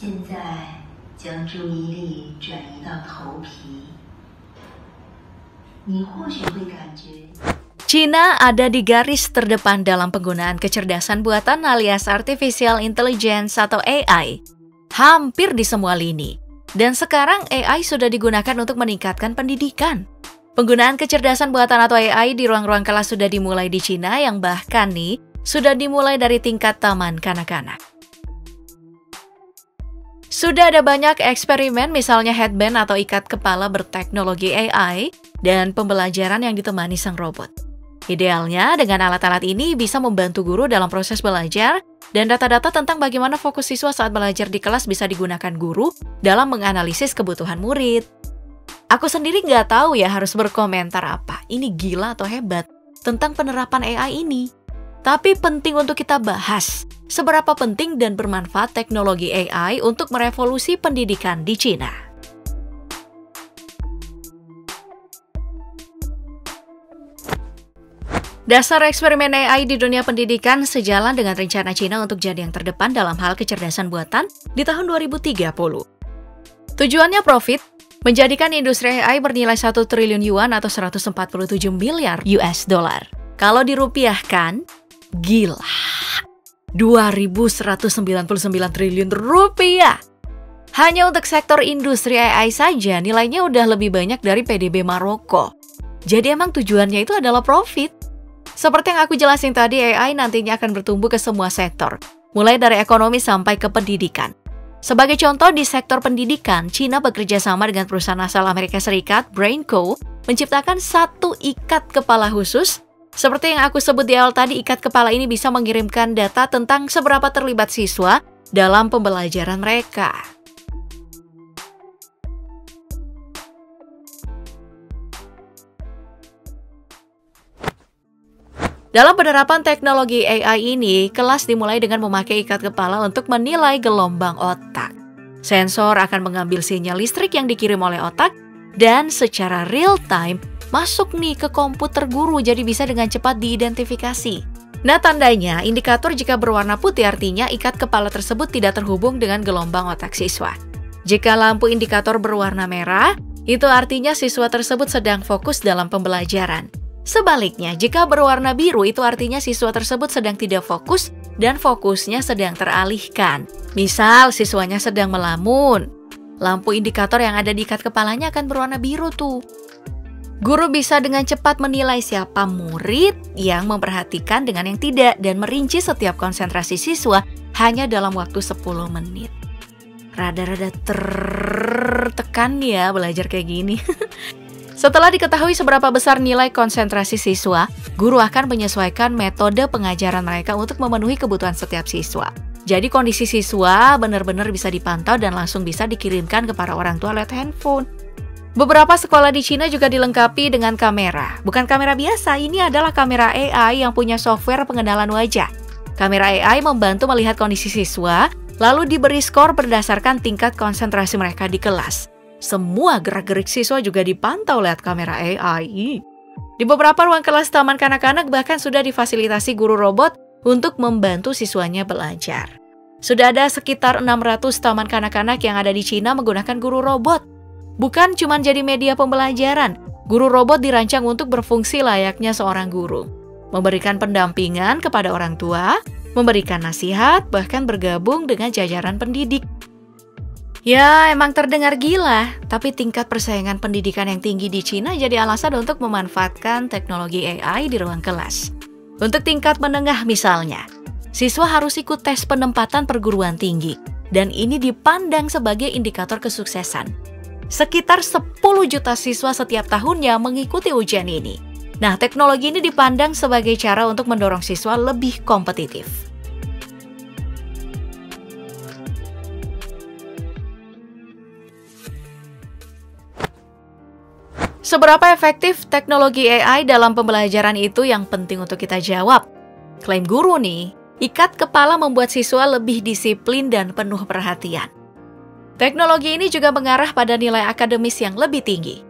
现在将注意力转移到头皮，你或许会感觉。 Cina ada di garis terdepan dalam penggunaan kecerdasan buatan alias Artificial Intelligence atau AI, hampir di semua lini. Dan sekarang AI sudah digunakan untuk meningkatkan pendidikan. Penggunaan kecerdasan buatan atau AI di ruang-ruang kelas sudah dimulai di Cina yang bahkan nih, sudah dimulai dari tingkat taman kanak-kanak. Sudah ada banyak eksperimen misalnya headband atau ikat kepala berteknologi AI dan pembelajaran yang ditemani sang robot. Idealnya, dengan alat-alat ini bisa membantu guru dalam proses belajar dan data-data tentang bagaimana fokus siswa saat belajar di kelas bisa digunakan guru dalam menganalisis kebutuhan murid. Aku sendiri nggak tahu ya harus berkomentar apa, ini gila atau hebat, tentang penerapan AI ini. Tapi penting untuk kita bahas, seberapa penting dan bermanfaat teknologi AI untuk merevolusi pendidikan di Cina. Dasar eksperimen AI di dunia pendidikan sejalan dengan rencana Cina untuk jadi yang terdepan dalam hal kecerdasan buatan di tahun 2030. Tujuannya profit, menjadikan industri AI bernilai 1 triliun yuan atau 147 miliar US dollar. Kalau dirupiahkan, gila, 2.199 triliun rupiah. Hanya untuk sektor industri AI saja nilainya udah lebih banyak dari PDB Maroko. Jadi emang tujuannya itu adalah profit. Seperti yang aku jelasin tadi, AI nantinya akan bertumbuh ke semua sektor, mulai dari ekonomi sampai ke pendidikan. Sebagai contoh, di sektor pendidikan, Cina bekerja sama dengan perusahaan asal Amerika Serikat, BrainCo, menciptakan satu ikat kepala khusus. Seperti yang aku sebut di awal tadi, ikat kepala ini bisa mengirimkan data tentang seberapa terlibat siswa dalam pembelajaran mereka. Dalam penerapan teknologi AI ini, kelas dimulai dengan memakai ikat kepala untuk menilai gelombang otak. Sensor akan mengambil sinyal listrik yang dikirim oleh otak dan secara real time masuk nih ke komputer guru, jadi bisa dengan cepat diidentifikasi. Nah, tandanya indikator jika berwarna putih artinya ikat kepala tersebut tidak terhubung dengan gelombang otak siswa. Jika lampu indikator berwarna merah, itu artinya siswa tersebut sedang fokus dalam pembelajaran. Sebaliknya, jika berwarna biru itu artinya siswa tersebut sedang tidak fokus dan fokusnya sedang teralihkan. Misal, siswanya sedang melamun. Lampu indikator yang ada di ikat kepalanya akan berwarna biru tuh. Guru bisa dengan cepat menilai siapa murid yang memperhatikan dengan yang tidak dan merinci setiap konsentrasi siswa hanya dalam waktu 10 menit. Rada-rada tertekan ya belajar kayak gini. Setelah diketahui seberapa besar nilai konsentrasi siswa, guru akan menyesuaikan metode pengajaran mereka untuk memenuhi kebutuhan setiap siswa. Jadi kondisi siswa benar-benar bisa dipantau dan langsung bisa dikirimkan kepada orang tua lewat handphone. Beberapa sekolah di Cina juga dilengkapi dengan kamera. Bukan kamera biasa, ini adalah kamera AI yang punya software pengenalan wajah. Kamera AI membantu melihat kondisi siswa, lalu diberi skor berdasarkan tingkat konsentrasi mereka di kelas. Semua gerak-gerik siswa juga dipantau lewat kamera AI. Di beberapa ruang kelas taman kanak-kanak bahkan sudah difasilitasi guru robot untuk membantu siswanya belajar. Sudah ada sekitar 600 taman kanak-kanak yang ada di Cina menggunakan guru robot. Bukan cuma jadi media pembelajaran, guru robot dirancang untuk berfungsi layaknya seorang guru. Memberikan pendampingan kepada orang tua, memberikan nasihat, bahkan bergabung dengan jajaran pendidik. Ya, emang terdengar gila, tapi tingkat persaingan pendidikan yang tinggi di Cina jadi alasan untuk memanfaatkan teknologi AI di ruang kelas. Untuk tingkat menengah misalnya, siswa harus ikut tes penempatan perguruan tinggi, dan ini dipandang sebagai indikator kesuksesan. Sekitar 10 juta siswa setiap tahunnya mengikuti ujian ini. Nah, teknologi ini dipandang sebagai cara untuk mendorong siswa lebih kompetitif. Seberapa efektif teknologi AI dalam pembelajaran itu yang penting untuk kita jawab. Klaim guru nih, ikat kepala membuat siswa lebih disiplin dan penuh perhatian. Teknologi ini juga mengarah pada nilai akademis yang lebih tinggi.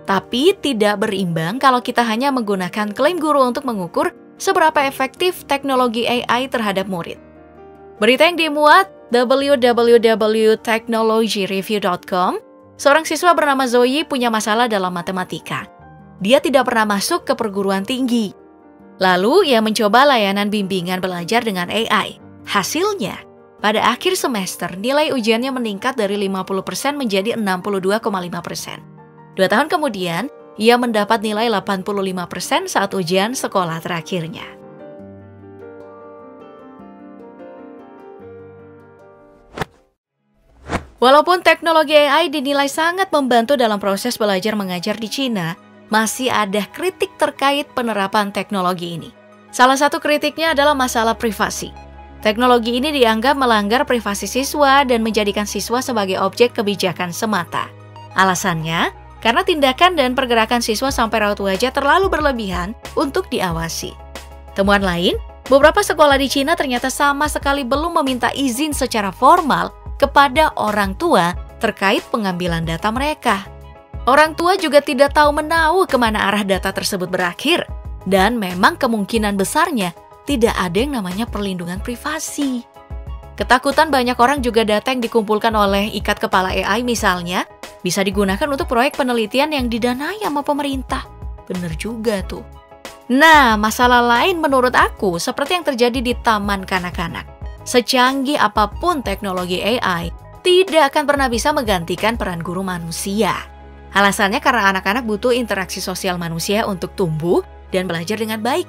Tapi tidak berimbang kalau kita hanya menggunakan klaim guru untuk mengukur seberapa efektif teknologi AI terhadap murid. Berita yang dimuat www.technologyreview.com, seorang siswa bernama Zoe punya masalah dalam matematika. Dia tidak pernah masuk ke perguruan tinggi. Lalu ia mencoba layanan bimbingan belajar dengan AI. Hasilnya, pada akhir semester nilai ujiannya meningkat dari 50% menjadi 62,5%. 2 tahun kemudian, ia mendapat nilai 85% saat ujian sekolah terakhirnya. Walaupun teknologi AI dinilai sangat membantu dalam proses belajar mengajar di Cina, masih ada kritik terkait penerapan teknologi ini. Salah satu kritiknya adalah masalah privasi. Teknologi ini dianggap melanggar privasi siswa dan menjadikan siswa sebagai objek kebijakan semata. Alasannya, karena tindakan dan pergerakan siswa sampai raut wajah terlalu berlebihan untuk diawasi. Temuan lain, beberapa sekolah di Cina ternyata sama sekali belum meminta izin secara formal kepada orang tua terkait pengambilan data mereka. Orang tua juga tidak tahu menahu kemana arah data tersebut berakhir, dan memang kemungkinan besarnya tidak ada yang namanya perlindungan privasi. Ketakutan banyak orang juga data yang dikumpulkan oleh ikat kepala AI misalnya, bisa digunakan untuk proyek penelitian yang didanai sama pemerintah. Bener juga tuh. Nah, masalah lain menurut aku seperti yang terjadi di taman kanak-kanak. Secanggih apapun teknologi AI, tidak akan pernah bisa menggantikan peran guru manusia. Alasannya karena anak-anak butuh interaksi sosial manusia untuk tumbuh dan belajar dengan baik.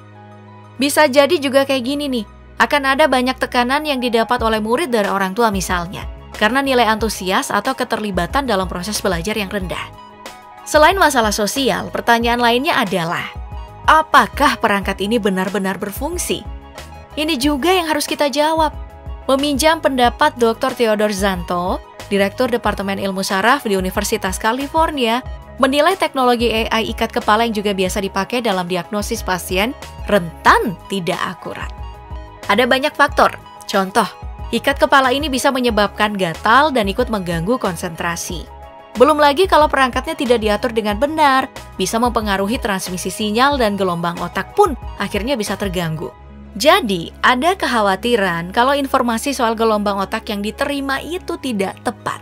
Bisa jadi juga kayak gini nih, akan ada banyak tekanan yang didapat oleh murid dari orang tua misalnya, karena nilai antusias atau keterlibatan dalam proses belajar yang rendah. Selain masalah sosial, pertanyaan lainnya adalah, apakah perangkat ini benar-benar berfungsi? Ini juga yang harus kita jawab. Meminjam pendapat Dr. Theodore Zanto, Direktur Departemen Ilmu Saraf di Universitas California, menilai teknologi AI ikat kepala yang juga biasa dipakai dalam diagnosis pasien rentan tidak akurat. Ada banyak faktor. Contoh, ikat kepala ini bisa menyebabkan gatal dan ikut mengganggu konsentrasi. Belum lagi kalau perangkatnya tidak diatur dengan benar, bisa mempengaruhi transmisi sinyal dan gelombang otak pun akhirnya bisa terganggu. Jadi, ada kekhawatiran kalau informasi soal gelombang otak yang diterima itu tidak tepat.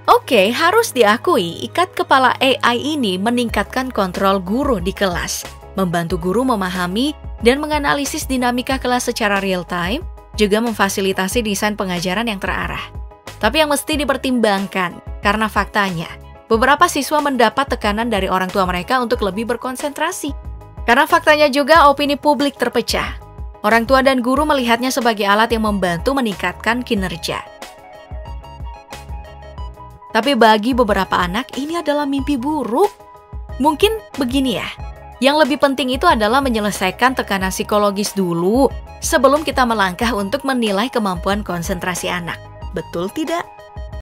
Oke, harus diakui ikat kepala AI ini meningkatkan kontrol guru di kelas, membantu guru memahami dan menganalisis dinamika kelas secara real time, juga memfasilitasi desain pengajaran yang terarah. Tapi yang mesti dipertimbangkan, karena faktanya, beberapa siswa mendapat tekanan dari orang tua mereka untuk lebih berkonsentrasi. Karena faktanya juga opini publik terpecah. Orang tua dan guru melihatnya sebagai alat yang membantu meningkatkan kinerja. Tapi bagi beberapa anak, ini adalah mimpi buruk. Mungkin begini ya, yang lebih penting itu adalah menyelesaikan tekanan psikologis dulu sebelum kita melangkah untuk menilai kemampuan konsentrasi anak. Betul tidak?